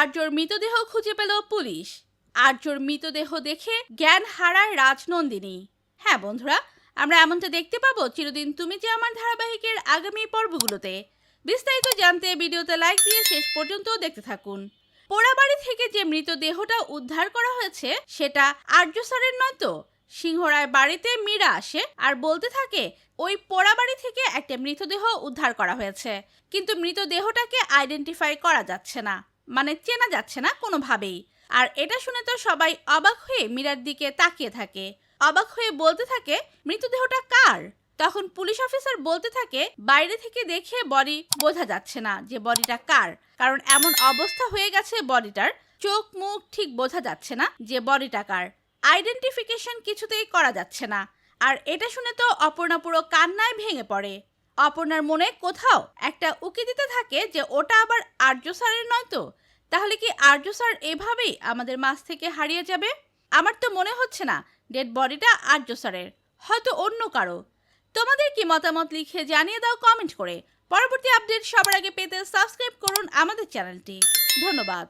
আর্যর মৃতদেহ খুঁজে পেল পুলিশ। আর্যর মৃতদেহ দেখে জ্ঞান হারায় রাজনন্দিনী। হ্যাঁ বন্ধুরা, আমরা এমনটা দেখতে পাবো চিরদিন তুমি যে আমার ধারাবাহিকের আগামী পর্বগুলোতে। বিস্তারিত জানতে ভিডিওতে লাইক দিয়ে শেষ পর্যন্ত দেখতে থাকুন। পোড়াবাড়ি থেকে যে মৃতদেহটা উদ্ধার করা হয়েছে সেটা আর্য স্যারের নয় তো। সিংহরায় বাড়িতে মীরা আসে আর বলতে থাকে ওই পোড়াবাড়ি থেকে একটা মৃতদেহ উদ্ধার করা হয়েছে, কিন্তু মৃতদেহটাকে আইডেন্টিফাই করা যাচ্ছে না, মানে চেনা যাচ্ছে না কোনোভাবেই। আর এটা শুনে তো সবাই অবাক হয়ে মীরার দিকে তাকিয়ে থাকে, অবাক হয়ে বলতে থাকে মৃতদেহটা কার। তখন পুলিশ অফিসার বলতে থাকে বাইরে থেকে দেখে বডি বোঝা যাচ্ছে না যে বডিটা কার, কারণ এমন অবস্থা হয়ে গেছে বডিটার, চোখ মুখ ঠিক বোঝা যাচ্ছে না যে বডিটা কার, আইডেন্টিফিকেশন কিছুতেই করা যাচ্ছে না। আর এটা শুনে তো অপর্ণা পুরো কান্নায় ভেঙে পড়ে। অপর্ণার মনে কোথাও একটা উকি দিতে থাকে যে ওটা আবার আর্য স্যারের নয় তো। তাহলে কি আর্য স্যার এভাবেই আমাদের মাঝ থেকে হারিয়ে যাবে? আমার তো মনে হচ্ছে না ডেড বডিটা আর্য স্যারের, হয়তো অন্য কারো। তোমাদের কি মতামত লিখে জানিয়ে দাও কমেন্ট করে। পরবর্তী আপডেট সবার আগে পেতে সাবস্ক্রাইব করুন আমাদের চ্যানেলটি। ধন্যবাদ।